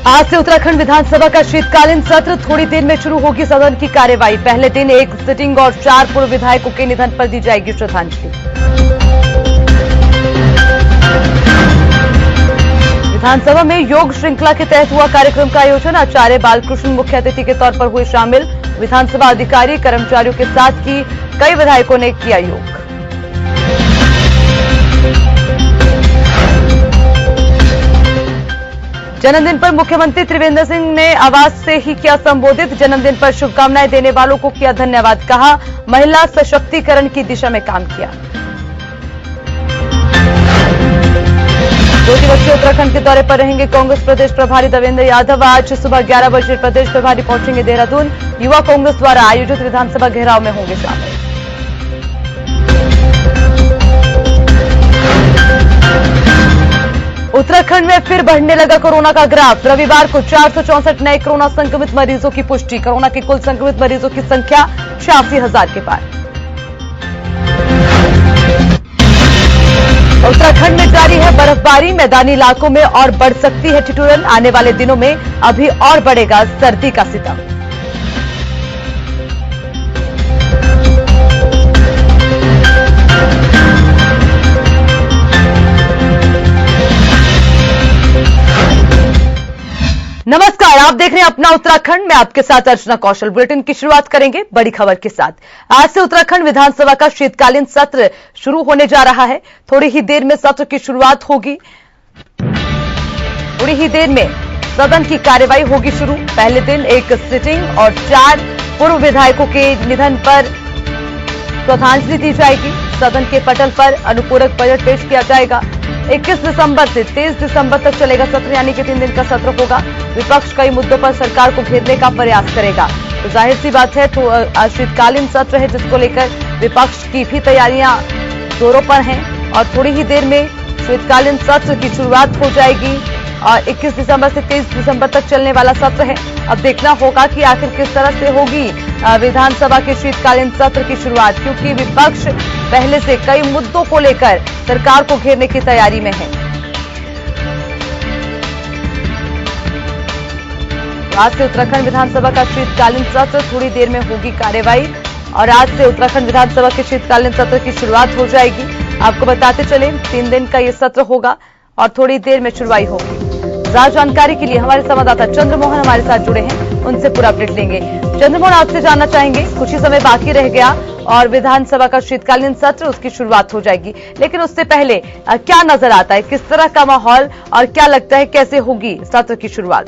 आज से उत्तराखंड विधानसभा का शीतकालीन सत्र, थोड़ी देर में शुरू होगी सदन की कार्यवाही। पहले दिन एक सिटिंग और 4 पूर्व विधायकों के निधन पर दी जाएगी श्रद्धांजलि। विधानसभा में योग श्रृंखला के तहत हुआ कार्यक्रम का आयोजन। आचार्य बालकृष्ण मुख्य अतिथि के तौर पर हुए शामिल। विधानसभा अधिकारी कर्मचारियों के साथ की कई विधायकों ने किया योग। जन्मदिन पर मुख्यमंत्री त्रिवेंद्र सिंह ने आवाज से ही किया संबोधित। जन्मदिन पर शुभकामनाएं देने वालों को किया धन्यवाद। कहा महिला सशक्तिकरण की दिशा में काम किया। 2 दिवसीय उत्तराखंड के दौरे पर रहेंगे कांग्रेस प्रदेश प्रभारी देवेंद्र यादव। आज सुबह 11 बजे प्रदेश प्रभारी पहुंचेंगे देहरादून। युवा कांग्रेस द्वारा आयोजित विधानसभा घेराव में होंगे शामिल। उत्तराखंड में फिर बढ़ने लगा कोरोना का ग्राफ। रविवार को 464 नए कोरोना संक्रमित मरीजों की पुष्टि। कोरोना के कुल संक्रमित मरीजों की संख्या 86,000 के पार। उत्तराखंड में जारी है बर्फबारी। मैदानी इलाकों में और बढ़ सकती है ठिठुरन। आने वाले दिनों में अभी और बढ़ेगा सर्दी का सितम। नमस्कार, आप देख रहे हैं अपना उत्तराखंड। मैं आपके साथ अर्चना कौशल। बुलेटिन की शुरुआत करेंगे बड़ी खबर के साथ। आज से उत्तराखंड विधानसभा का शीतकालीन सत्र शुरू होने जा रहा है। थोड़ी ही देर में सत्र की शुरुआत होगी। थोड़ी ही देर में सदन की कार्यवाही होगी शुरू। पहले दिन एक सिटिंग और 4 पूर्व विधायकों के निधन पर श्रद्धांजलि दी जाएगी। सदन के पटल पर अनुपूरक बजट पेश किया जाएगा। 21 दिसंबर से 23 दिसंबर तक चलेगा सत्र, यानी कि 3 दिन का सत्र होगा। विपक्ष कई मुद्दों पर सरकार को घेरने का प्रयास करेगा। तो जाहिर सी बात है, तो शीतकालीन सत्र है जिसको लेकर विपक्ष की भी तैयारियां जोरों पर हैं और थोड़ी ही देर में शीतकालीन सत्र की शुरुआत हो जाएगी। और 21 दिसंबर से 23 दिसंबर तक चलने वाला सत्र है। अब देखना होगा कि आखिर किस तरह से होगी विधानसभा के शीतकालीन सत्र की शुरुआत, क्योंकि विपक्ष पहले से कई मुद्दों को लेकर सरकार को घेरने की तैयारी में है। आज से उत्तराखंड विधानसभा का शीतकालीन सत्र, थोड़ी देर में होगी कार्यवाही और आज से उत्तराखंड विधानसभा के शीतकालीन सत्र की शुरुआत हो जाएगी। आपको बताते चले 3 दिन का ये सत्र होगा और थोड़ी देर में शुरुआत होगी। ज्यादा जानकारी के लिए हमारे संवाददाता चंद्रमोहन हमारे साथ जुड़े हैं, उनसे पूरा अपडेट लेंगे। चंद्रमोहन, आपसे जानना चाहेंगे, कुछ ही समय बाकी रह गया और विधानसभा का शीतकालीन सत्र उसकी शुरुआत हो जाएगी, लेकिन उससे पहले क्या नजर आता है, किस तरह का माहौल और क्या लगता है कैसे होगी सत्र की शुरुआत?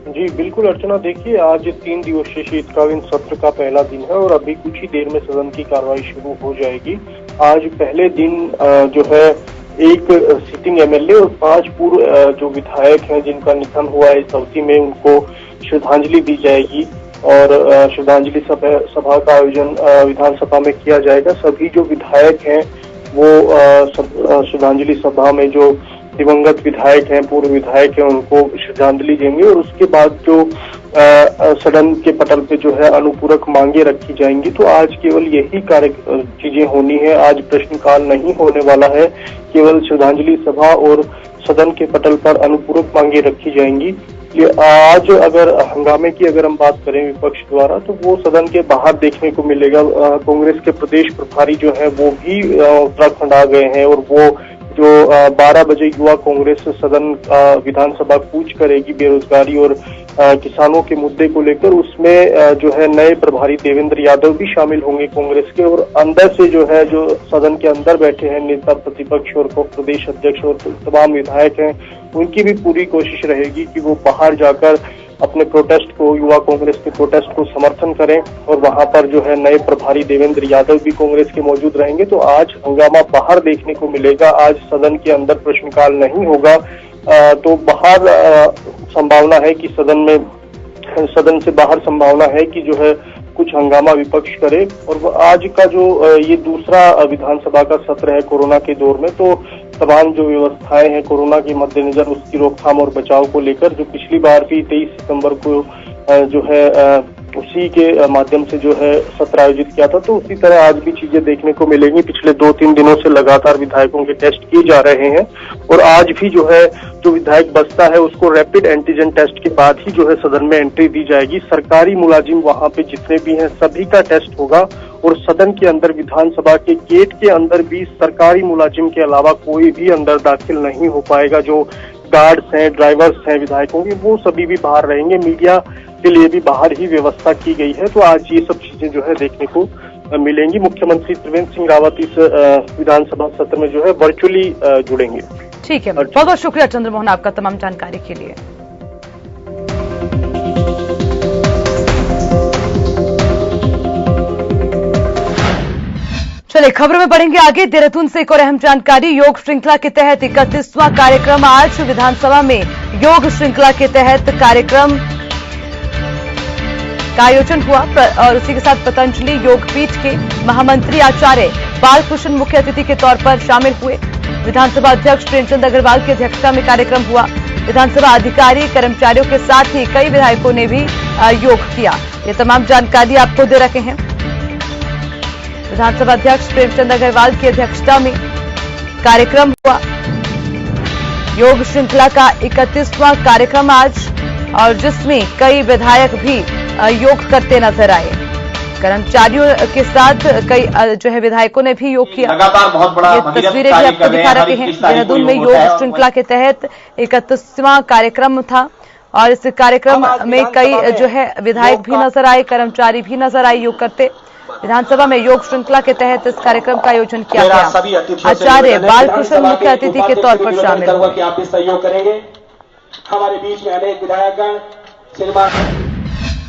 जी बिल्कुल अर्चना, देखिए आज 3 दिवसीय शीतकालीन सत्र का पहला दिन है और अभी कुछ ही देर में सदन की कार्रवाई शुरू हो जाएगी। आज पहले दिन जो है एक सिटिंग एमएलए और 5 पूर्व जो विधायक हैं जिनका निधन हुआ है इस अवधि में, उनको श्रद्धांजलि दी जाएगी और श्रद्धांजलि सभा का आयोजन विधानसभा में किया जाएगा। सभी जो विधायक हैं वो श्रद्धांजलि सभा में जो दिवंगत विधायक हैं, पूर्व विधायक हैं, उनको श्रद्धांजलि देंगे और उसके बाद जो सदन के पटल पे जो है अनुपूरक मांगे रखी जाएंगी। तो आज केवल यही चीजें होनी है। आज प्रश्नकाल नहीं होने वाला है, केवल श्रद्धांजलि सभा और सदन के पटल पर अनुपूरक मांगे रखी जाएंगी। ये आज अगर हंगामे की अगर हम बात करें विपक्ष द्वारा, तो वो सदन के बाहर देखने को मिलेगा। कांग्रेस के प्रदेश प्रभारी जो है वो भी उत्तराखंड आ गए हैं और वो जो 12 बजे युवा कांग्रेस सदन विधानसभा कूच करेगी बेरोजगारी और किसानों के मुद्दे को लेकर, उसमें जो है नए प्रभारी देवेंद्र यादव भी शामिल होंगे कांग्रेस के। और अंदर से जो है जो सदन के अंदर बैठे हैं नेता प्रतिपक्ष और प्रदेश अध्यक्ष और तमाम विधायक हैं, उनकी भी पूरी कोशिश रहेगी कि वो बाहर जाकर अपने प्रोटेस्ट को, युवा कांग्रेस के प्रोटेस्ट को समर्थन करें और वहां पर जो है नए प्रभारी देवेंद्र यादव भी कांग्रेस के मौजूद रहेंगे। तो आज हंगामा बाहर देखने को मिलेगा। आज सदन के अंदर प्रश्नकाल नहीं होगा। तो बाहर संभावना है कि सदन से बाहर संभावना है कि जो है कुछ हंगामा विपक्ष करे। और आज का जो ये दूसरा विधानसभा का सत्र है कोरोना के दौर में, तो तमाम जो व्यवस्थाएं हैं कोरोना के मद्देनजर उसकी रोकथाम और बचाव को लेकर, जो पिछली बार भी 23 सितंबर को जो है उसी के माध्यम से जो है सत्र आयोजित किया था। तो उसी तरह आज भी चीजें देखने को मिलेंगी। पिछले 2-3 दिनों से लगातार विधायकों के टेस्ट किए जा रहे हैं और आज भी जो है जो विधायक बसता है उसको रैपिड एंटीजन टेस्ट के बाद ही जो है सदन में एंट्री दी जाएगी। सरकारी मुलाजिम वहां पे जितने भी हैं सभी का टेस्ट होगा और सदन के अंदर विधानसभा के गेट के अंदर भी सरकारी मुलाजिम के अलावा कोई भी अंदर दाखिल नहीं हो पाएगा। जो गार्ड्स हैं, ड्राइवर्स हैं विधायकों के, वो सभी भी बाहर रहेंगे। मीडिया के लिए भी बाहर ही व्यवस्था की गई है। तो आज ये सब चीजें जो है देखने को मिलेंगी। मुख्यमंत्री त्रिवेंद्र सिंह रावत इस विधानसभा सत्र में जो है वर्चुअली जुड़ेंगे। ठीक है, बहुत बहुत शुक्रिया चंद्रमोहन आपका तमाम जानकारी के लिए। चलिए खबरों में बढ़ेंगे आगे। देहरादून से एक और अहम जानकारी। योग श्रृंखला के तहत 31वां कार्यक्रम आज विधानसभा में योग श्रृंखला के तहत कार्यक्रम का आयोजन हुआ और उसी के साथ पतंजलि योगपीठ के महामंत्री आचार्य बालकृष्ण मुख्य अतिथि के तौर पर शामिल हुए। विधानसभा अध्यक्ष प्रेमचंद अग्रवाल की अध्यक्षता में कार्यक्रम हुआ। विधानसभा अधिकारी कर्मचारियों के साथ ही कई विधायकों ने भी योग किया। ये तमाम जानकारी आपको दे रखे हैं। विधानसभा अध्यक्ष प्रेमचंद अग्रवाल की अध्यक्षता में कार्यक्रम हुआ। योग श्रृंखला का 31वां कार्यक्रम आज, और जिसमें कई विधायक भी योग करते नजर आए। कर्मचारियों के साथ कई जो है विधायकों ने भी योग किया। ये तस्वीरें भी आपको दिखा रहे हैं। देहरादून में योग श्रृंखला के तहत 31वां कार्यक्रम था और इस कार्यक्रम में कई जो है विधायक भी नजर आए, कर्मचारी भी नजर आए योग करते। विधानसभा में योग श्रृंखला के तहत इस कार्यक्रम का आयोजन किया गया। आचार्य बालकृष्ण मुख्य अतिथि के तौर पर शामिल हुए। आप भी सहयोग करेंगे। हमारे बीच में अनेक विधायकगण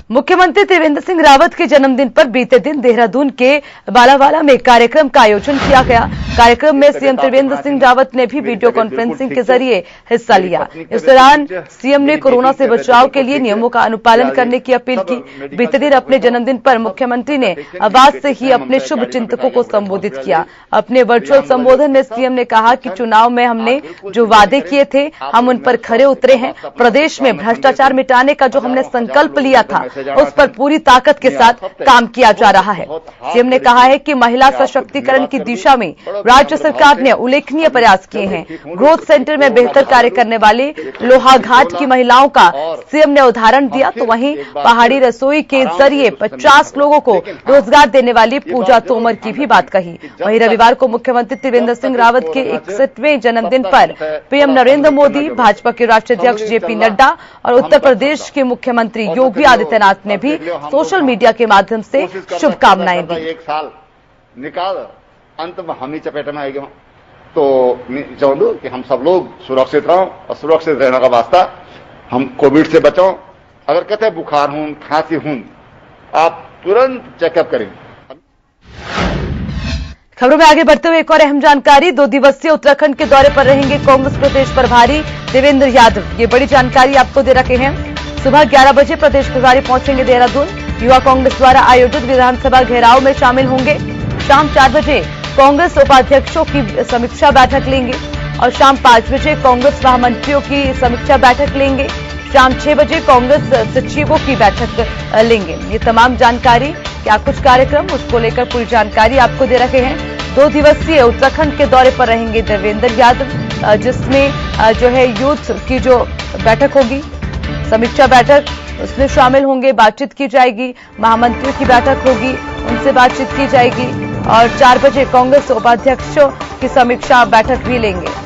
मुख्यमंत्री त्रिवेंद्र सिंह रावत के जन्मदिन पर बीते दिन देहरादून के बालावाला में कार्यक्रम का आयोजन किया गया। कार्यक्रम में सीएम त्रिवेंद्र सिंह रावत ने भी वीडियो कॉन्फ्रेंसिंग के जरिए हिस्सा लिया। इस दौरान सीएम ने कोरोना से बचाव के लिए नियमों का अनुपालन करने की अपील की। बीते दिन अपने जन्मदिन पर मुख्यमंत्री ने आवाज से ही अपने शुभ चिंतकों को संबोधित किया। अपने वर्चुअल संबोधन में सीएम ने कहा कि चुनाव में हमने जो वादे किए थे हम उन पर खरे उतरे हैं। प्रदेश में भ्रष्टाचार मिटाने का जो हमने संकल्प लिया था उस पर पूरी ताकत के साथ काम किया जा रहा है। सीएम ने कहा है कि महिला सशक्तिकरण की दिशा में राज्य सरकार ने उल्लेखनीय प्रयास किए हैं। ग्रोथ सेंटर में बेहतर कार्य करने वाले लोहाघाट की महिलाओं का सीएम ने उदाहरण दिया, तो वहीं पहाड़ी रसोई के जरिए 50 लोगों को रोजगार देने वाली पूजा तोमर की भी बात कही। वहीं रविवार को मुख्यमंत्री त्रिवेंद्र सिंह रावत के 61वें जन्मदिन पर पीएम नरेंद्र मोदी, भाजपा के राष्ट्रीय अध्यक्ष जेपी नड्डा और उत्तर प्रदेश के मुख्यमंत्री योगी आदित्यनाथ ने भी सोशल मीडिया के माध्यम से शुभकामनाएं दी। एक साल निकाल अंत में हम ही चपेट में आएंगे। तो मैं चाहूँ कि हम सब लोग सुरक्षित रहो और सुरक्षित रहने का वास्ता हम कोविड से बचो। अगर कहते बुखार हूं, खांसी हूं, आप तुरंत चेकअप करें। खबरों में आगे बढ़ते हुए एक और अहम जानकारी। 2 दिवसीय उत्तराखंड के दौरे पर रहेंगे कांग्रेस प्रदेश प्रभारी देवेंद्र यादव। ये बड़ी जानकारी आपको दे रखे हैं। सुबह 11 बजे प्रदेश प्रभारी पहुंचेंगे देहरादून। युवा कांग्रेस द्वारा आयोजित विधानसभा घेराव में शामिल होंगे। शाम 4 बजे कांग्रेस उपाध्यक्षों की समीक्षा बैठक लेंगे और शाम 5 बजे कांग्रेस महामंत्रियों की समीक्षा बैठक लेंगे। शाम 6 बजे कांग्रेस सचिवों की बैठक लेंगे। ये तमाम जानकारी, क्या कुछ कार्यक्रम, उसको लेकर पूरी जानकारी आपको दे रखे हैं। 2 दिवसीय उत्तराखंड के दौरे पर रहेंगे देवेंद्र यादव, जिसमें जो है यूथ की जो बैठक होगी, समीक्षा बैठक, उसमें शामिल होंगे। बातचीत की जाएगी, महामंत्रियों की बैठक होगी, उनसे बातचीत की जाएगी और 4 बजे कांग्रेस उपाध्यक्षों की समीक्षा बैठक भी लेंगे।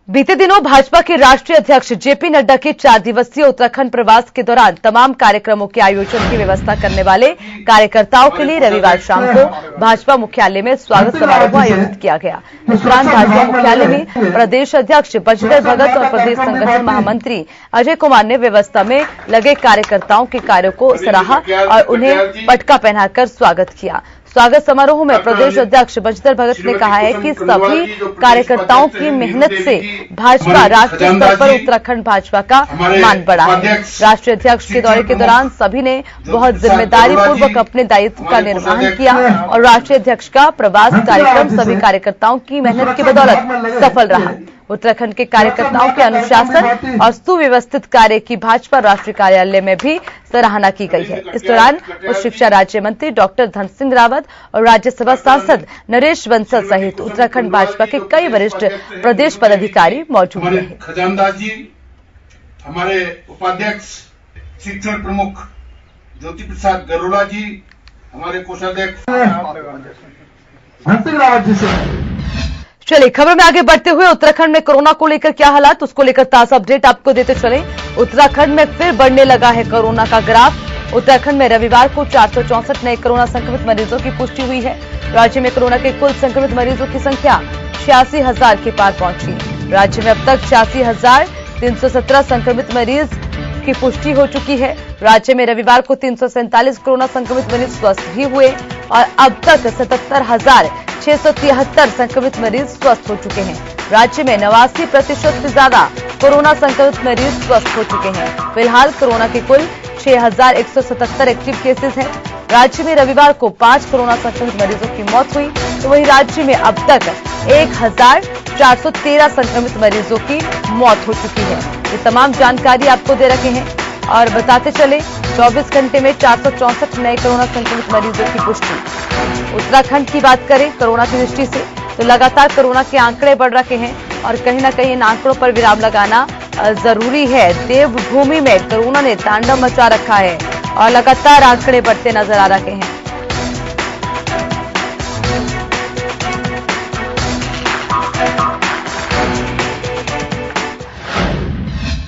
बीते दिनों भाजपा के राष्ट्रीय अध्यक्ष जेपी नड्डा के 4 दिवसीय उत्तराखंड प्रवास के दौरान तमाम कार्यक्रमों के आयोजन की व्यवस्था करने वाले कार्यकर्ताओं के लिए रविवार शाम को भाजपा मुख्यालय में स्वागत समारोह आयोजित किया गया। इस दौरान भाजपा मुख्यालय में प्रदेश अध्यक्ष बजरंग भगत और प्रदेश संगठन महामंत्री अजय कुमार ने व्यवस्था में लगे कार्यकर्ताओं के कार्यों को सराहा और उन्हें पटका पहनाकर स्वागत किया। स्वागत समारोह में प्रदेश अध्यक्ष बजरंग भगत ने कहा है कि सभी कार्यकर्ताओं की मेहनत से भाजपा राष्ट्रीय स्तर पर उत्तराखंड भाजपा का मान बढ़ा है। राष्ट्रीय अध्यक्ष के दौरे के दौरान सभी ने बहुत जिम्मेदारी पूर्वक अपने दायित्व का निर्वहन किया और राष्ट्रीय अध्यक्ष का प्रवास कार्यक्रम सभी कार्यकर्ताओं की मेहनत की बदौलत सफल रहा। उत्तराखंड के कार्यकर्ताओं के अनुशासन और सुव्यवस्थित कार्य की भाजपा राष्ट्रीय कार्यालय में भी सराहना की गई है। इस दौरान उच्च शिक्षा राज्य मंत्री डॉक्टर धन सिंह रावत और राज्यसभा सांसद नरेश बंसल सहित उत्तराखंड भाजपा के कई वरिष्ठ प्रदेश पदाधिकारी मौजूद रहे। खजानदार जी, हमारे उपाध्यक्ष शिक्षण प्रमुख ज्योति प्रसाद गरुड़ा जी, हमारे कोषाध्यक्ष धन सिंह रावत जी से। चलिए खबर में आगे बढ़ते हुए उत्तराखंड में कोरोना को लेकर क्या हालात, उसको लेकर ताजा अपडेट आपको देते चले। उत्तराखंड में फिर बढ़ने लगा है कोरोना का ग्राफ। उत्तराखंड में रविवार को 464 नए कोरोना संक्रमित मरीजों की पुष्टि हुई है। राज्य में कोरोना के कुल संक्रमित मरीजों की संख्या 86,000 के पार पहुंची। राज्य में अब तक 86,317 संक्रमित मरीज की पुष्टि हो चुकी है। राज्य में रविवार को 347 कोरोना संक्रमित मरीज स्वस्थ भी हुए और अब तक 77,673 संक्रमित मरीज स्वस्थ हो चुके हैं। राज्य में 89% से ज्यादा कोरोना संक्रमित मरीज स्वस्थ हो चुके हैं। फिलहाल कोरोना के कुल 6,177 एक्टिव केसेस हैं। राज्य में रविवार को 5 कोरोना संक्रमित मरीजों की मौत हुई, तो वहीं राज्य में अब तक 1,413 संक्रमित मरीजों की मौत हो चुकी है। ये तमाम जानकारी आपको दे रखे हैं और बताते चले 24 घंटे में 464 नए कोरोना संक्रमित मरीजों की पुष्टि। उत्तराखंड की बात करें कोरोना की दृष्टि से तो लगातार कोरोना के आंकड़े बढ़ रहे हैं और कहीं ना कहीं इन आंकड़ों पर विराम लगाना जरूरी है। देवभूमि में कोरोना ने तांडव मचा रखा है और लगातार आंकड़े बढ़ते नजर आ रहे हैं।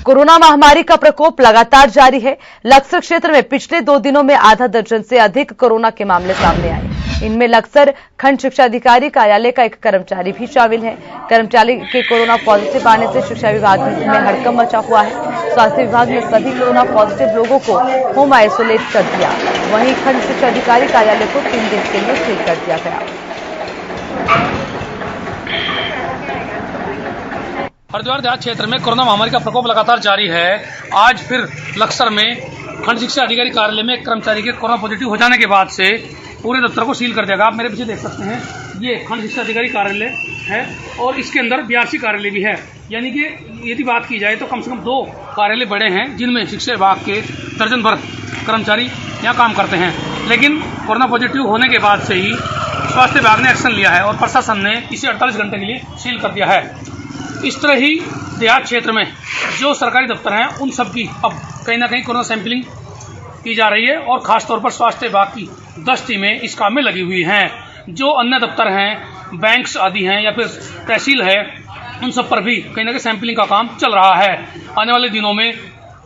कोरोना महामारी का प्रकोप लगातार जारी है। लक्सर क्षेत्र में पिछले 2 दिनों में आधा दर्जन से अधिक कोरोना के मामले सामने आए। इनमें लक्सर खंड शिक्षा अधिकारी कार्यालय का एक कर्मचारी भी शामिल है। कर्मचारी के कोरोना पॉजिटिव आने से शिक्षा विभाग में हड़कंप मचा हुआ है। स्वास्थ्य विभाग ने सभी कोरोना पॉजिटिव लोगों को होम आइसोलेट कर दिया। वहीं खंड शिक्षा अधिकारी कार्यालय को 3 दिन के लिए सील कर दिया गया। हरिद्वार देहात क्षेत्र में कोरोना महामारी का प्रकोप लगातार जारी है। आज फिर लक्सर में खंड शिक्षा अधिकारी कार्यालय में एक कर्मचारी के कोरोना पॉजिटिव हो जाने के बाद से पूरे दफ्तर को सील कर दिया गया। आप मेरे पीछे देख सकते हैं, ये खंड शिक्षा अधिकारी कार्यालय है और इसके अंदर बीआरसी कार्यालय भी है। यानी कि यदि बात की जाए तो कम से कम 2 कार्यालय बड़े हैं जिनमें शिक्षा विभाग के दर्जन भर कर्मचारी यहाँ काम करते हैं। लेकिन कोरोना पॉजिटिव होने के बाद से ही स्वास्थ्य विभाग ने एक्शन लिया है और प्रशासन ने इसे 48 घंटे के लिए सील कर दिया है। इस तरह ही देहात क्षेत्र में जो सरकारी दफ्तर हैं उन सब की अब कहीं ना कहीं कोरोना सैंपलिंग की जा रही है और खासतौर पर स्वास्थ्य विभाग की 10 टीमें इस काम में लगी हुई हैं। जो अन्य दफ्तर हैं, बैंक्स आदि हैं या फिर तहसील है, उन सब पर भी कहीं ना कहीं सैंपलिंग का काम चल रहा है। आने वाले दिनों में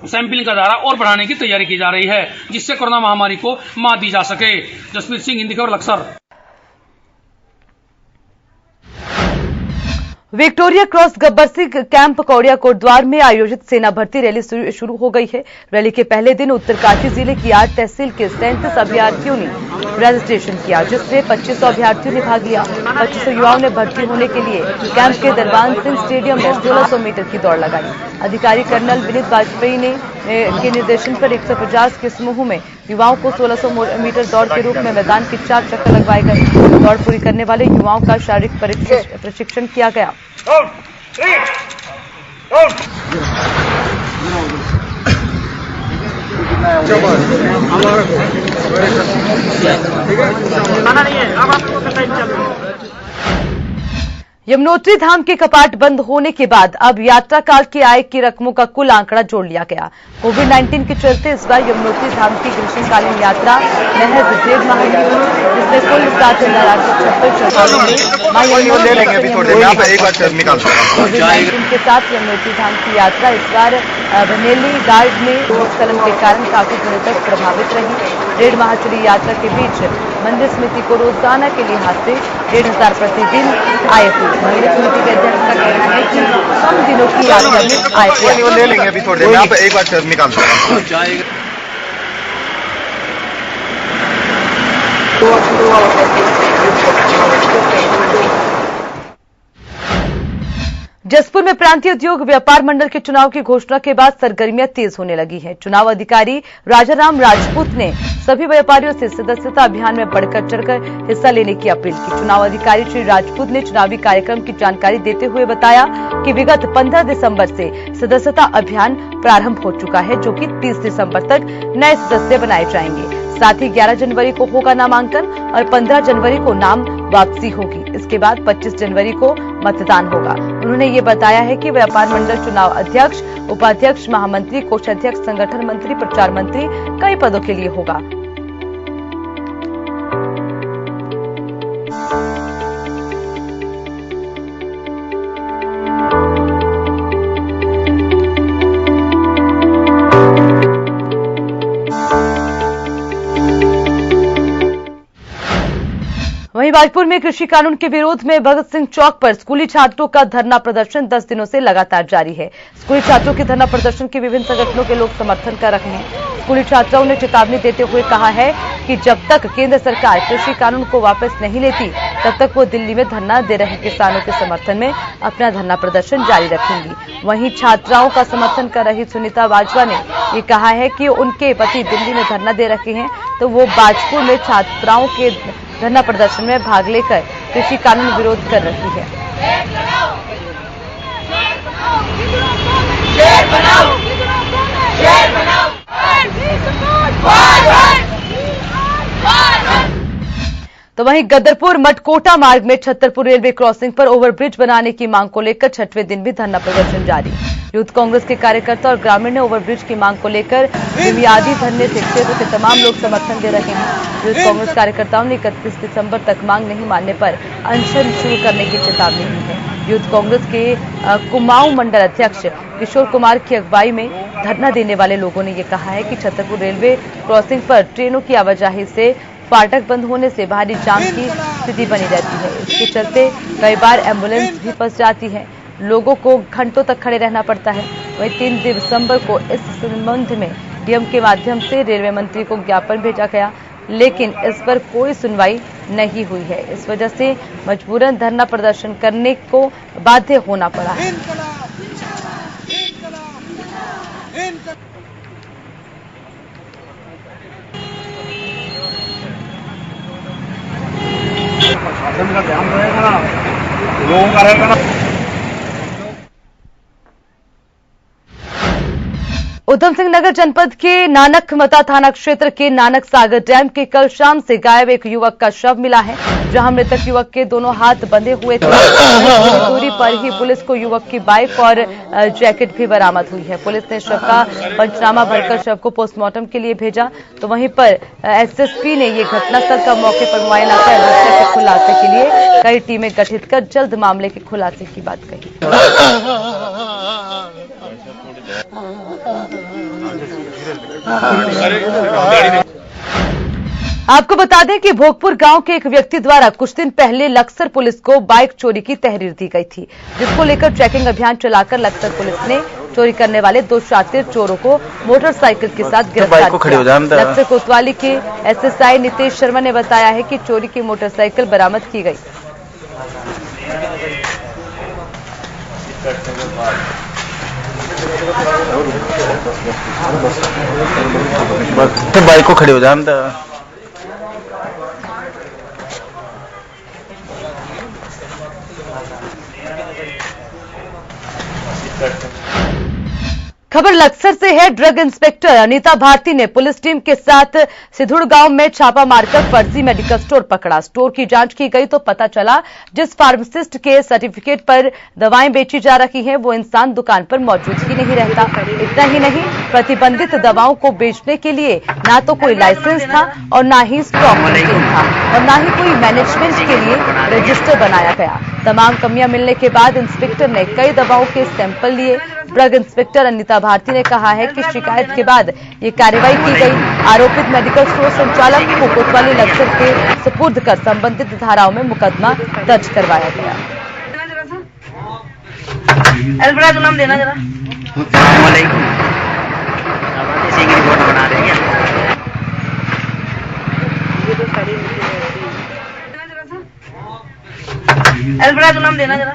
सैंपलिंग का दायरा और बढ़ाने की तैयारी की जा रही है जिससे कोरोना महामारी को मात दी जा सके। जसवीर सिंह, हिंदी खबर, Laksar. Victoria Cross Gabbar Singh camp Kaudiya Kotdwar में आयोजित सेना भर्ती रैली शुरू हो गई है। रैली के पहले दिन उत्तरकाशी जिले की 8 तहसील के 37 अभ्यर्थियों ने रजिस्ट्रेशन किया, जिसमें 2500 अभ्यर्थियों ने भाग लिया। 2500 युवाओं ने भर्ती होने के लिए कैंप के दरबान सिंह स्टेडियम में 1600 मीटर की दौड़ लगाई। अधिकारी कर्नल विनीत वाजपेयी के निर्देशन पर 150 के समूह में युवाओं को 1600 मीटर दौड़ के रूप में मैदान के 4 चक्कर लगवाए गए। दौड़ पूरी करने वाले युवाओं का शारीरिक प्रशिक्षण किया गया। यमुनोत्री धाम के कपाट बंद होने के बाद अब यात्रा काल की आय की रकमों का कुल आंकड़ा जोड़ लिया गया। कोविड-19 के चलते इस बार यमुनोत्री धाम की ग्रीष्मकालीन यात्रा महज 1.5 माह की हुई, जिसमें कुल 7,856 श्रद्धालुओं मां यमुनोत्री कोविड-19 के साथ यमुनोत्री धाम की यात्रा इस बार बनेली घाट में भूस्खलन के कारण काफी दिनों तक प्रभावित रही। 1.5 माह चली यात्रा के बीच मंदिर समिति को रोजाना के लिहाज से 1,500 प्रतिदिन आय हुई। मंदिर समिति के अध्यक्ष का कहना है कि कम दिनों की यात्रा में आय ले लेंगे अभी थोड़ी देर में। आप एक बार निकाल जसपुर में प्रांतीय उद्योग व्यापार मंडल के चुनाव की घोषणा के बाद सरगर्मियां तेज होने लगी हैं। चुनाव अधिकारी राजाराम राजपूत ने सभी व्यापारियों से सदस्यता अभियान में बढ़कर चढ़कर हिस्सा लेने की अपील की। चुनाव अधिकारी श्री राजपूत ने चुनावी कार्यक्रम की जानकारी देते हुए बताया कि विगत 15 दिसंबर से सदस्यता अभियान प्रारंभ हो चुका है, जो कि 30 दिसंबर तक नए सदस्य बनाए जाएंगे। साथ ही 11 जनवरी को होगा नामांकन और 15 जनवरी को नाम वापसी होगी। इसके बाद 25 जनवरी को मतदान होगा। उन्होंने ये बताया है कि व्यापार मंडल चुनाव अध्यक्ष, उपाध्यक्ष, महामंत्री, कोषाध्यक्ष, संगठन मंत्री, प्रचार मंत्री कई पदों के लिए होगा। वहीं भाजपुर में कृषि कानून के विरोध में भगत सिंह चौक पर स्कूली छात्रों का धरना प्रदर्शन 10 दिनों से लगातार जारी है। स्कूली छात्रों के धरना प्रदर्शन के विभिन्न संगठनों के लोग समर्थन कर रहे हैं। स्कूली छात्राओं ने चेतावनी देते हुए कहा है कि जब तक केंद्र सरकार कृषि कानून को वापस नहीं लेती, तब तक वो दिल्ली में धरना दे रहे किसानों के समर्थन में अपना धरना प्रदर्शन जारी रखेंगी। वहीं छात्राओं का समर्थन कर रही सुनीता बाजवा ने ये कहा है कि उनके पति दिल्ली में धरना दे रखे हैं, तो वो भाजपुर में छात्राओं के धरना प्रदर्शन में भाग लेकर कृषि कानून विरोध कर रही है। तो वहीं गदरपुर मटकोटा मार्ग में छतरपुर रेलवे क्रॉसिंग पर ओवरब्रिज बनाने की मांग को लेकर 6वें दिन भी धरना प्रदर्शन जारी। यूथ कांग्रेस के कार्यकर्ता और ग्रामीण ने ओवरब्रिज की मांग को लेकर बुनियादी धरने से क्षेत्र के तमाम लोग समर्थन दे रहे हैं। यूथ कांग्रेस कार्यकर्ताओं ने 31 दिसंबर तक मांग नहीं मानने पर अनशन शुरू करने की चेतावनी दी है। यूथ कांग्रेस के कुमाऊं मंडल अध्यक्ष किशोर कुमार की अगुवाई में धरना देने वाले लोगों ने यह कहा है कि छतरपुर रेलवे क्रॉसिंग पर ट्रेनों की आवाजाही से फाटक बंद होने से भारी जाम की स्थिति बनी रहती है। इसके चलते कई बार एम्बुलेंस भी फंस जाती है, लोगों को घंटों तक खड़े रहना पड़ता है। वहीं 3 दिसंबर को इस संबंध में डीएम के माध्यम से रेलवे मंत्री को ज्ञापन भेजा गया, लेकिन इस पर कोई सुनवाई नहीं हुई है। इस वजह से मजबूरन धरना प्रदर्शन करने को बाध्य होना पड़ा है। शासन का ध्यान रहेगा ना, लोगों का रहेगा ना। उधम सिंह नगर जनपद के नानक मता थाना क्षेत्र के नानक सागर डैम के कल शाम से गायब एक युवक का शव मिला है, जहां मृतक युवक के दोनों हाथ बंधे हुए थे। दूरी पर ही पुलिस को युवक की बाइक और जैकेट भी बरामद हुई है। पुलिस ने शव का पंचनामा भरकर शव को पोस्टमार्टम के लिए भेजा। तो वहीं पर एसएसपी ने ये घटनास्थल का मौके पर मुआयना कर हत्या के खुलासे के लिए कई टीमें गठित कर जल्द मामले के खुलासे की बात कही। आपको बता दें कि भोगपुर गांव के एक व्यक्ति द्वारा कुछ दिन पहले लक्सर पुलिस को बाइक चोरी की तहरीर दी गई थी, जिसको लेकर ट्रैकिंग अभियान चलाकर लक्सर पुलिस ने चोरी करने वाले 2 शातिर चोरों को मोटरसाइकिल के साथ गिरफ्तार किया। लक्सर कोतवाली के एसएसआई नितेश शर्मा ने बताया है कि चोरी की मोटरसाइकिल बरामद की गई। तो बाइक को खड़े हो जान। खबर लक्सर से है। ड्रग इंस्पेक्टर अनीता भारती ने पुलिस टीम के साथ सिधुड़ गांव में छापा मारकर फर्जी मेडिकल स्टोर पकड़ा। स्टोर की जांच की गई तो पता चला जिस फार्मासिस्ट के सर्टिफिकेट पर दवाएं बेची जा रही हैं, वो इंसान दुकान पर मौजूद ही नहीं रहता। इतना ही नहीं, प्रतिबंधित दवाओं को बेचने के लिए ना तो कोई लाइसेंस था और ना ही स्टॉक था और ना ही कोई मैनेजमेंट के लिए रजिस्टर बनाया गया। तमाम कमियां मिलने के बाद इंस्पेक्टर ने कई दवाओं के सैंपल लिए। ड्रग इंस्पेक्टर अनीता भारती ने कहा है कि शिकायत के बाद ये कार्रवाई की गई। आरोपित मेडिकल स्टोर संचालक को कोतवाली लक्सर के सुपुर्द कर संबंधित धाराओं में मुकदमा दर्ज करवाया गया। नाम देना जरा। रिपोर्ट बना देंगे। नाम देना जरा।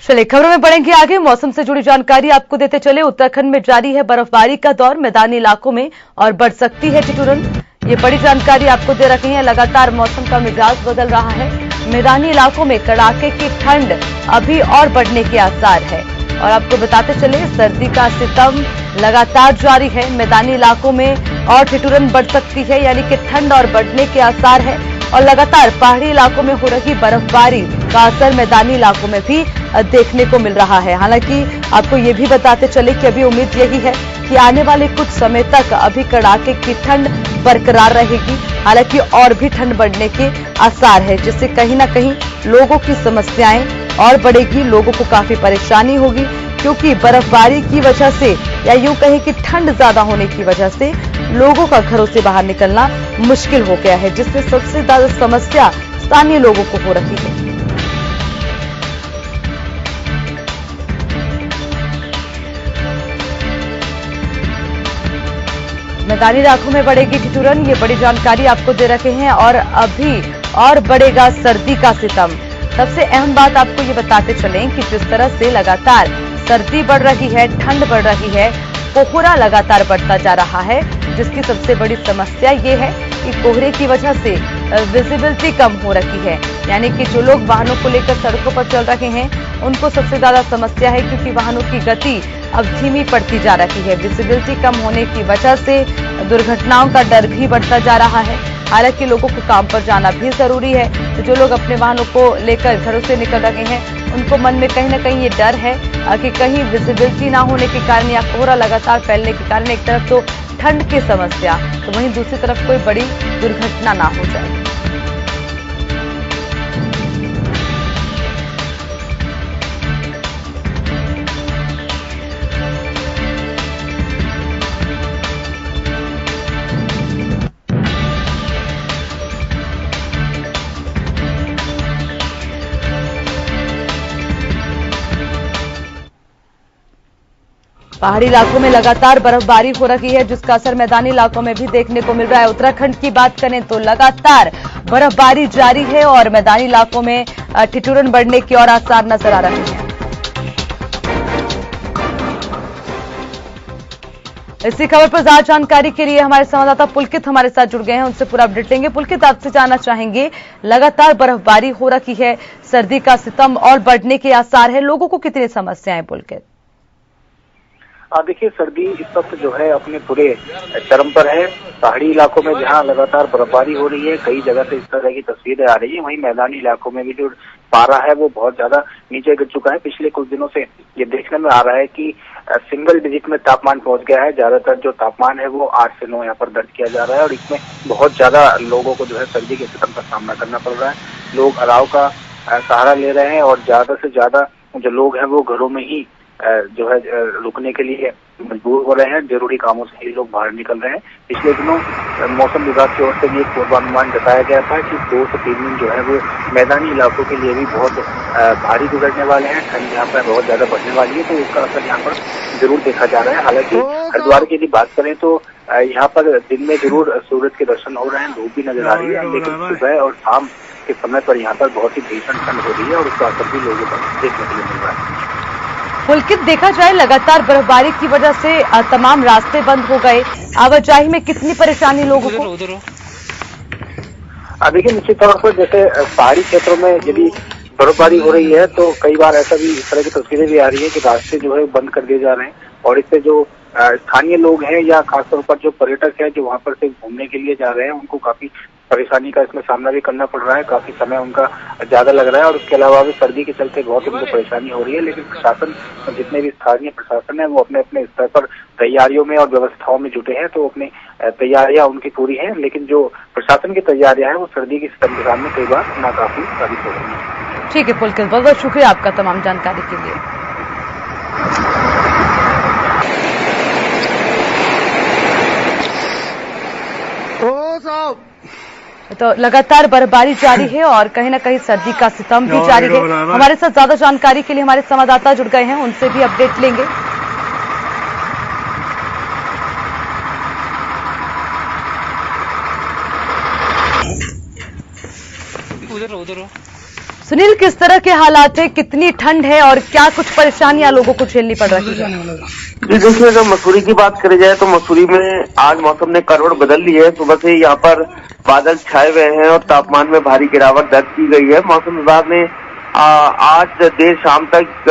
चलिए खबरों में बढ़ेंगे आगे। मौसम से जुड़ी जानकारी आपको देते चले। उत्तराखंड में जारी है बर्फबारी का दौर, मैदानी इलाकों में और बढ़ सकती है ठिठुरन। ये बड़ी जानकारी आपको दे रखी है। लगातार मौसम का मिजाज बदल रहा है। मैदानी इलाकों में कड़ाके की ठंड अभी और बढ़ने के आसार है। और आपको बताते चले, सर्दी का सितम लगातार जारी है। मैदानी इलाकों में और ठिठुरन बढ़ सकती है, यानी कि ठंड और बढ़ने के आसार है। और लगातार पहाड़ी इलाकों में हो रही बर्फबारी का असर मैदानी इलाकों में भी देखने को मिल रहा है। हालांकि आपको ये भी बताते चले कि अभी उम्मीद यही है कि आने वाले कुछ समय तक अभी कड़ाके की ठंड बरकरार रहेगी। हालांकि और भी ठंड बढ़ने के आसार है, जिससे कहीं ना कहीं लोगों की समस्याएं और बढ़ेगी। लोगों को काफी परेशानी होगी, क्योंकि बर्फबारी की वजह से या यूं कहें कि ठंड ज्यादा होने की वजह से लोगों का घरों से बाहर निकलना मुश्किल हो गया है, जिससे सबसे ज्यादा समस्या स्थानीय लोगों को हो रही है। मैदानी इलाकों में बढ़ेगी ठिठुरन, ये बड़ी जानकारी आपको दे रखे हैं। और अभी और बढ़ेगा सर्दी का सितम। सबसे अहम बात आपको ये बताते चलें कि जिस तरह से लगातार सर्दी बढ़ रही है, ठंड बढ़ रही है, कोहरा लगातार बढ़ता जा रहा है, जिसकी सबसे बड़ी समस्या ये है कि कोहरे की वजह से विजिबिलिटी कम हो रही है। यानी कि जो लोग वाहनों को लेकर सड़कों पर चल रहे हैं, उनको सबसे ज्यादा समस्या है, क्योंकि वाहनों की गति अब धीमी पड़ती जा रही है। विजिबिलिटी कम होने की वजह से दुर्घटनाओं का डर भी बढ़ता जा रहा है। हालांकि लोगों को काम पर जाना भी जरूरी है, तो जो लोग अपने वाहनों को लेकर घरों से निकल रहे हैं, उनको मन में कहीं ना कहीं ये डर है कि कहीं विजिबिलिटी ना होने के कारण या कोहरा लगातार फैलने के कारण एक तरफ तो ठंड की समस्या, तो वहीं दूसरी तरफ कोई बड़ी दुर्घटना ना हो जाए। पहाड़ी इलाकों में लगातार बर्फबारी हो रही है, जिसका असर मैदानी इलाकों में भी देखने को मिल रहा है। उत्तराखंड की बात करें तो लगातार बर्फबारी जारी है और मैदानी इलाकों में ठिठुरन बढ़ने के और आसार नजर आ रहे हैं। इसी खबर पर ज्यादा जानकारी के लिए हमारे संवाददाता पुलकित हमारे साथ जुड़ गए हैं, उनसे पूरा अपडेट लेंगे। पुलकित, आपसे जानना चाहेंगे, लगातार बर्फबारी हो रही है, सर्दी का सितम और बढ़ने के आसार है, लोगों को कितनी समस्याएं? पुलकित, देखिए, सर्दी इस वक्त जो है अपने पूरे चरम पर है। पहाड़ी इलाकों में जहां लगातार बर्फबारी हो रही है, कई जगह से इस तरह की तस्वीरें आ रही है, वहीं मैदानी इलाकों में भी जो पारा है वो बहुत ज्यादा नीचे गिर चुका है। पिछले कुछ दिनों से ये देखने में आ रहा है कि सिंगल डिजिट में तापमान पहुंच गया है। ज्यादातर जो तापमान है वो 8 से 9 यहाँ पर दर्ज किया जा रहा है, और इसमें बहुत ज्यादा लोगों को जो है सर्दी के सितम का सामना करना पड़ रहा है। लोग अलाव का सहारा ले रहे हैं, और ज्यादा से ज्यादा जो लोग हैं वो घरों में ही जो है रुकने के लिए मजबूर हो रहे हैं। जरूरी कामों से ये लोग बाहर निकल रहे हैं। पिछले दिनों मौसम विभाग की ओर से भी एक पूर्वानुमान जताया गया था कि 2 से 3 दिन जो है वो मैदानी इलाकों के लिए भी बहुत भारी गुजरने वाले हैं। ठंड यहाँ पर बहुत ज्यादा बढ़ने वाली है, तो उसका असर यहाँ पर जरूर देखा जा रहा है। हालांकि हरिद्वार की यदि बात करें तो यहाँ पर दिन में जरूर सूरज के दर्शन हो रहे हैं, धूप भी नजर आ रही है, लेकिन सुबह और शाम के समय पर यहाँ पर बहुत ही भीषण ठंड हो रही है, और उसका असर भी लोगों पर देखने के लिए मिल रहा है। पुलकित, देखा जाए लगातार बर्फबारी की वजह से तमाम रास्ते बंद हो गए, आवाजाही में कितनी परेशानी लोगों को? देखिए, निश्चित तौर पर जैसे पहाड़ी क्षेत्रों में यदि बर्फबारी हो रही है तो कई बार ऐसा भी इस तरह की तस्वीरें भी आ रही है कि रास्ते जो है बंद कर दिए जा रहे हैं, और इससे जो स्थानीय लोग हैं या खासतौर पर जो पर्यटक हैं जो वहां पर से घूमने के लिए जा रहे हैं, उनको काफी परेशानी का इसमें सामना भी करना पड़ रहा है। काफी समय उनका ज्यादा लग रहा है, और उसके अलावा भी सर्दी के चलते बहुत उनको परेशानी हो रही है। लेकिन प्रशासन, जितने भी स्थानीय प्रशासन है, वो अपने अपने स्तर पर तैयारियों में और व्यवस्थाओं में जुटे हैं, तो अपनी तैयारियां उनकी पूरी हैं। लेकिन जो प्रशासन की तैयारियां हैं वो सर्दी की सितम के सामने कई बार नाकाफी साबित हो रही है। ठीक है पुलकित, बहुत बहुत शुक्रिया आपका तमाम जानकारी के लिए। तो लगातार बर्फबारी जारी है और कहीं ना कहीं सर्दी का सितम भी जारी है। हमारे साथ ज्यादा जानकारी के लिए हमारे संवाददाता जुड़ गए हैं, उनसे भी अपडेट लेंगे। उधर सुनील, किस तरह के हालात है, कितनी ठंड है और क्या कुछ परेशानियां लोगों को झेलनी पड़ रही है? जी देखिए, अगर मसूरी की बात करी जाए तो मसूरी में आज मौसम ने करवट बदल ली है। सुबह से यहाँ पर बादल छाए हुए हैं और तापमान में भारी गिरावट दर्ज की गई है। मौसम विभाग ने आज देर शाम तक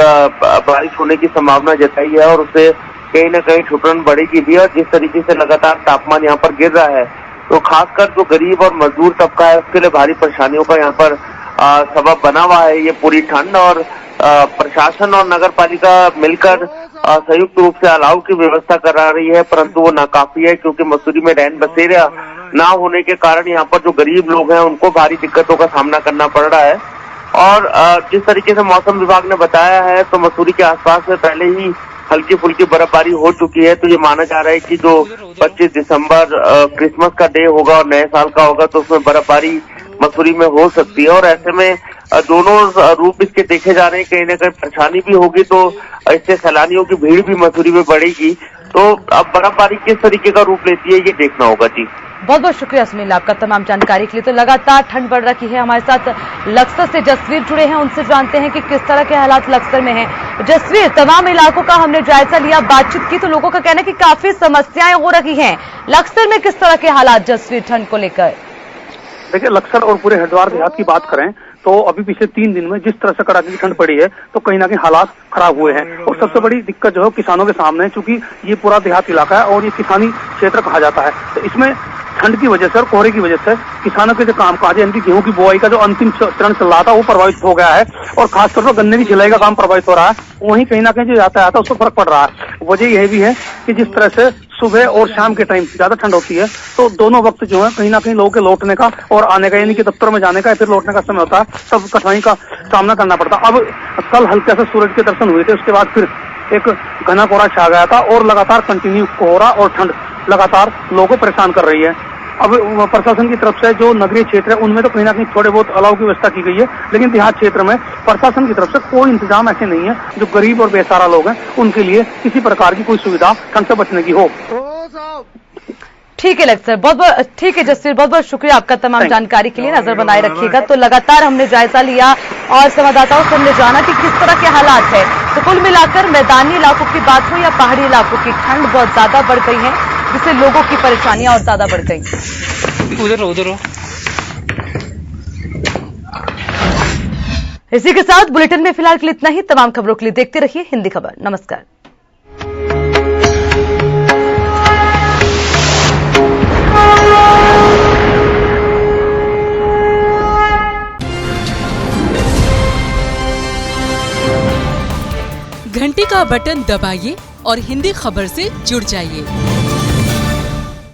बारिश होने की संभावना जताई है और उससे कहीं न कहीं ठुठुरन बढ़ेगी भी। और जिस तरीके से लगातार तापमान यहाँ पर गिर रहा है तो खासकर जो गरीब और मजदूर तबका है उसके लिए भारी परेशानियों का यहाँ पर सबब बना हुआ है ये पूरी ठंड। और प्रशासन और नगर पालिका मिलकर संयुक्त रूप से अलाव की व्यवस्था करा रही है, परंतु वो नाकाफी है क्योंकि मसूरी में रैन बसेरा ना होने के कारण यहाँ पर जो गरीब लोग हैं उनको भारी दिक्कतों का सामना करना पड़ रहा है। और जिस तरीके से मौसम विभाग ने बताया है तो मसूरी के आसपास में पहले ही हल्की फुल्की बर्फबारी हो चुकी है। तो ये माना जा रहा है कि जो 25 दिसंबर क्रिसमस का डे होगा और नए साल का होगा तो उसमें बर्फबारी मसूरी में हो सकती है। और ऐसे में दोनों रूप इसके देखे जा रहे हैं, कहीं न कहीं परेशानी भी होगी तो इससे सैलानियों की भीड़ भी मसूरी में बढ़ेगी। तो अब बर्फबारी किस तरीके का रूप लेती है ये देखना होगा। जी बहुत बहुत शुक्रिया सुनील आपका तमाम जानकारी के लिए। तो लगातार ठंड बढ़ रही है। हमारे साथ लक्सर से जसवीर जुड़े हैं, उनसे जानते हैं कि किस तरह के हालात लक्सर में हैं। जसवीर, तमाम इलाकों का हमने जायजा लिया, बातचीत की तो लोगों का कहना है कि काफी समस्याएं हो रही हैं। लक्सर में किस तरह के हालात जसवीर ठंड को लेकर? देखिए, लक्सर और पूरे हरिद्वार देहात की बात करें तो अभी पिछले 3 दिन में जिस तरह से कड़ाके की ठंड पड़ी है तो कहीं ना कहीं हालात खराब हुए हैं। और सबसे बड़ी दिक्कत जो है किसानों के सामने है, क्योंकि ये पूरा देहात इलाका है और ये किसानी क्षेत्र कहा जाता है। तो इसमें ठंड की वजह से और कोहरे की वजह से किसानों के जो कामकाज है, इनकी गेहूं की बुआई का जो अंतिम चरण चल रहा था वो प्रभावित हो गया है। और खासतौर पर गन्ने की ढिलाई का काम प्रभावित हो रहा है। वहीं कहीं ना कहीं जो यातायात है उसको फर्क पड़ रहा है। वजह यह भी है कि जिस तरह से सुबह और शाम के टाइम ज्यादा ठंड होती है तो दोनों वक्त जो है कहीं ना कहीं लोगों के लौटने का और आने का, यानी कि दफ्तर में जाने का या फिर लौटने का समय होता है, सब कठिनाई का सामना करना पड़ता। अब कल हल्के से सूरज के दर्शन हुए थे, उसके बाद फिर एक घना कोहरा छा गया था और लगातार कंटिन्यू कोहरा और ठंड लगातार लोगों को परेशान कर रही है। अब प्रशासन की तरफ से जो नगरीय क्षेत्र है उनमें तो कहीं ना कहीं थोड़े बहुत अलाव की व्यवस्था की गई है, लेकिन देहात क्षेत्र में प्रशासन की तरफ से कोई इंतजाम ऐसे नहीं है जो गरीब और बेसहारा लोग हैं उनके लिए किसी प्रकार की कोई सुविधा ठंड से बचने की हो। ठीक है लक्सर, बहुत बहुत ठीक है जसवीर, बहुत बहुत शुक्रिया आपका तमाम जानकारी के लिए। नजर बनाए रखिएगा। तो लगातार हमने जायजा लिया और संवाददाताओं से हमने जाना कि किस तरह के हालात है। तो कुल मिलाकर मैदानी इलाकों की बात हो या पहाड़ी इलाकों की, ठंड बहुत ज्यादा बढ़ गई है जिससे लोगों की परेशानियां और ज्यादा बढ़ गई। उधर इसी के साथ बुलेटिन में फिलहाल के लिए इतना ही। तमाम खबरों के लिए देखते रहिए हिंदी खबर। नमस्कार। घंटी का बटन दबाइए और हिंदी खबर से जुड़ जाइए।